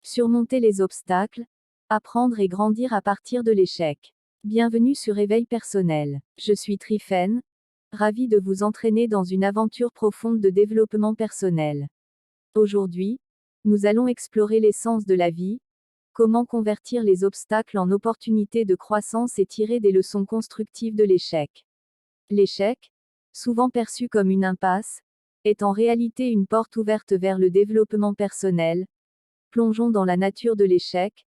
Surmonter les obstacles, apprendre et grandir à partir de l'échec. Bienvenue sur Éveil personnel. Je suis Tryphène, ravie de vous entraîner dans une aventure profonde de développement personnel. Aujourd'hui, nous allons explorer l'essence de la vie, comment convertir les obstacles en opportunités de croissance et tirer des leçons constructives de l'échec. L'échec, souvent perçu comme une impasse, est en réalité une porte ouverte vers le développement personnel. Plongeons dans la nature de l'échec,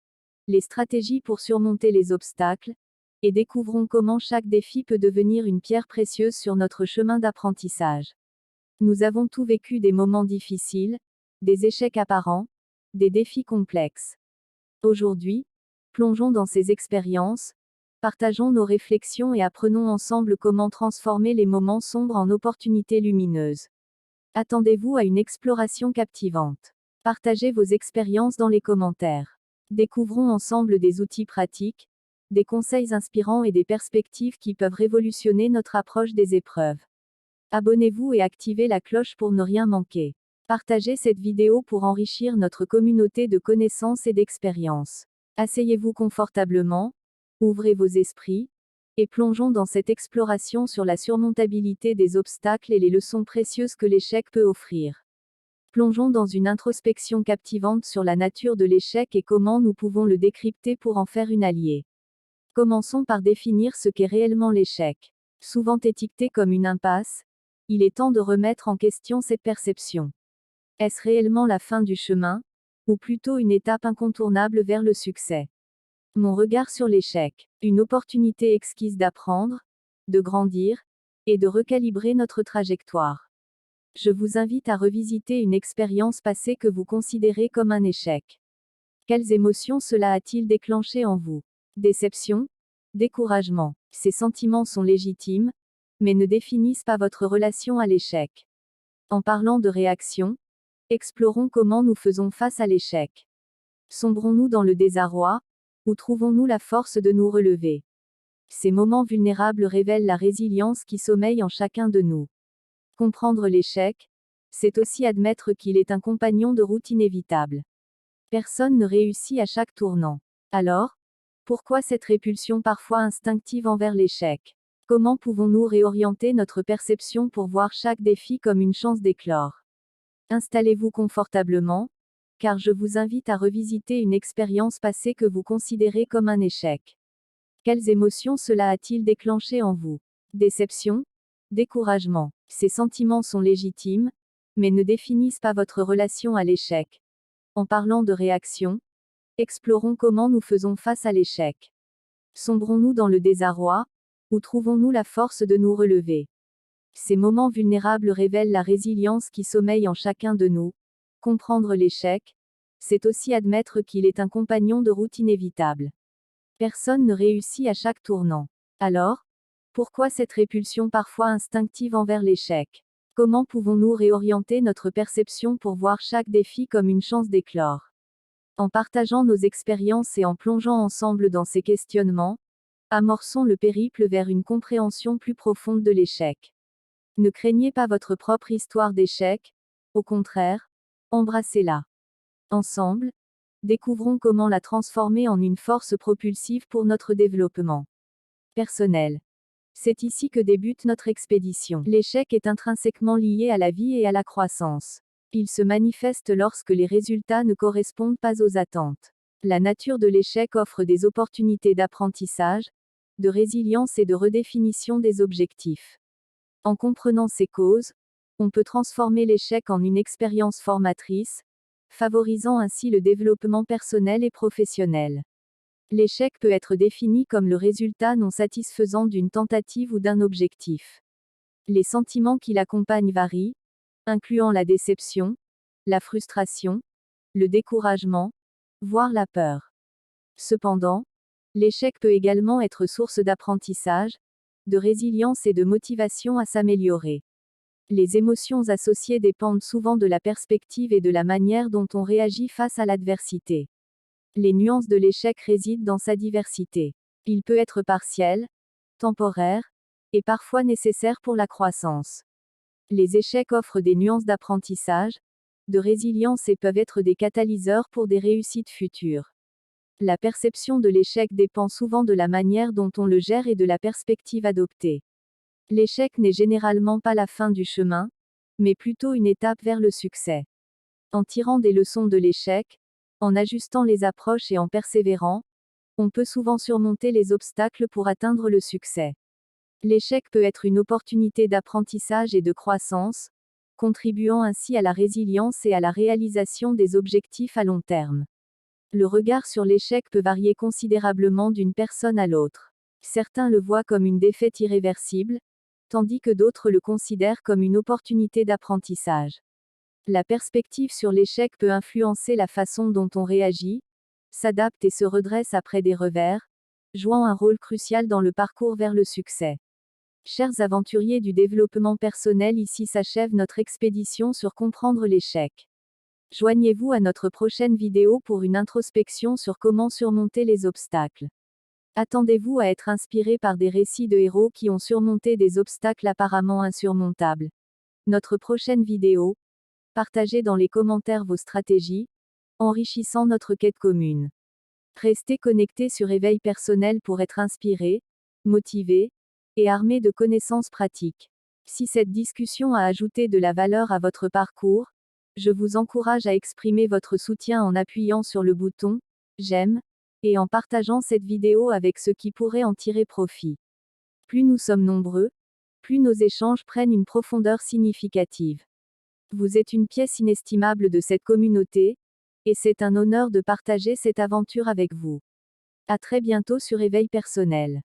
les stratégies pour surmonter les obstacles, et découvrons comment chaque défi peut devenir une pierre précieuse sur notre chemin d'apprentissage. Nous avons tous vécu des moments difficiles, des échecs apparents, des défis complexes. Aujourd'hui, plongeons dans ces expériences, partageons nos réflexions et apprenons ensemble comment transformer les moments sombres en opportunités lumineuses. Attendez-vous à une exploration captivante. Partagez vos expériences dans les commentaires. Découvrons ensemble des outils pratiques, des conseils inspirants et des perspectives qui peuvent révolutionner notre approche des épreuves. Abonnez-vous et activez la cloche pour ne rien manquer. Partagez cette vidéo pour enrichir notre communauté de connaissances et d'expériences. Asseyez-vous confortablement, ouvrez vos esprits, et plongeons dans cette exploration sur la surmontabilité des obstacles et les leçons précieuses que l'échec peut offrir. Plongeons dans une introspection captivante sur la nature de l'échec et comment nous pouvons le décrypter pour en faire une alliée. Commençons par définir ce qu'est réellement l'échec. Souvent étiqueté comme une impasse, il est temps de remettre en question cette perception. Est-ce réellement la fin du chemin, ou plutôt une étape incontournable vers le succès? Mon regard sur l'échec, une opportunité exquise d'apprendre, de grandir, et de recalibrer notre trajectoire. Je vous invite à revisiter une expérience passée que vous considérez comme un échec. Quelles émotions cela a-t-il déclenché en vous? Déception? Découragement? Ces sentiments sont légitimes, mais ne définissent pas votre relation à l'échec. En parlant de réaction, explorons comment nous faisons face à l'échec. Sombrons-nous dans le désarroi, ou trouvons-nous la force de nous relever? Ces moments vulnérables révèlent la résilience qui sommeille en chacun de nous. Comprendre l'échec, c'est aussi admettre qu'il est un compagnon de route inévitable. Personne ne réussit à chaque tournant. Alors, pourquoi cette répulsion parfois instinctive envers l'échec? Comment pouvons-nous réorienter notre perception pour voir chaque défi comme une chance d'éclore? Installez-vous confortablement, car je vous invite à revisiter une expérience passée que vous considérez comme un échec. Quelles émotions cela a-t-il déclenché en vous? Déception? Découragement? Ces sentiments sont légitimes, mais ne définissent pas votre relation à l'échec. En parlant de réaction, explorons comment nous faisons face à l'échec. Sombrons-nous dans le désarroi, ou trouvons-nous la force de nous relever? Ces moments vulnérables révèlent la résilience qui sommeille en chacun de nous. Comprendre l'échec, c'est aussi admettre qu'il est un compagnon de route inévitable. Personne ne réussit à chaque tournant. Alors, pourquoi cette répulsion parfois instinctive envers l'échec? Comment pouvons-nous réorienter notre perception pour voir chaque défi comme une chance d'éclore? En partageant nos expériences et en plongeant ensemble dans ces questionnements, amorçons le périple vers une compréhension plus profonde de l'échec. Ne craignez pas votre propre histoire d'échec, au contraire, embrassez-la. Ensemble, découvrons comment la transformer en une force propulsive pour notre développement personnel. C'est ici que débute notre expédition. L'échec est intrinsèquement lié à la vie et à la croissance. Il se manifeste lorsque les résultats ne correspondent pas aux attentes. La nature de l'échec offre des opportunités d'apprentissage, de résilience et de redéfinition des objectifs. En comprenant ces causes, on peut transformer l'échec en une expérience formatrice, favorisant ainsi le développement personnel et professionnel. L'échec peut être défini comme le résultat non satisfaisant d'une tentative ou d'un objectif. Les sentiments qui l'accompagnent varient, incluant la déception, la frustration, le découragement, voire la peur. Cependant, l'échec peut également être source d'apprentissage, de résilience et de motivation à s'améliorer. Les émotions associées dépendent souvent de la perspective et de la manière dont on réagit face à l'adversité. Les nuances de l'échec résident dans sa diversité. Il peut être partiel, temporaire, et parfois nécessaire pour la croissance. Les échecs offrent des nuances d'apprentissage, de résilience et peuvent être des catalyseurs pour des réussites futures. La perception de l'échec dépend souvent de la manière dont on le gère et de la perspective adoptée. L'échec n'est généralement pas la fin du chemin, mais plutôt une étape vers le succès. En tirant des leçons de l'échec, en ajustant les approches et en persévérant, on peut souvent surmonter les obstacles pour atteindre le succès. L'échec peut être une opportunité d'apprentissage et de croissance, contribuant ainsi à la résilience et à la réalisation des objectifs à long terme. Le regard sur l'échec peut varier considérablement d'une personne à l'autre. Certains le voient comme une défaite irréversible, tandis que d'autres le considèrent comme une opportunité d'apprentissage. La perspective sur l'échec peut influencer la façon dont on réagit, s'adapte et se redresse après des revers, jouant un rôle crucial dans le parcours vers le succès. Chers aventuriers du développement personnel, ici s'achève notre expédition sur comprendre l'échec. Joignez-vous à notre prochaine vidéo pour une introspection sur comment surmonter les obstacles. Attendez-vous à être inspiré par des récits de héros qui ont surmonté des obstacles apparemment insurmontables. Notre prochaine vidéo. Partagez dans les commentaires vos stratégies, enrichissant notre quête commune. Restez connectés sur Éveil Personnel pour être inspiré, motivé, et armé de connaissances pratiques. Si cette discussion a ajouté de la valeur à votre parcours, je vous encourage à exprimer votre soutien en appuyant sur le bouton « J'aime » et en partageant cette vidéo avec ceux qui pourraient en tirer profit. Plus nous sommes nombreux, plus nos échanges prennent une profondeur significative. Vous êtes une pièce inestimable de cette communauté, et c'est un honneur de partager cette aventure avec vous. À très bientôt sur Éveil Personnel.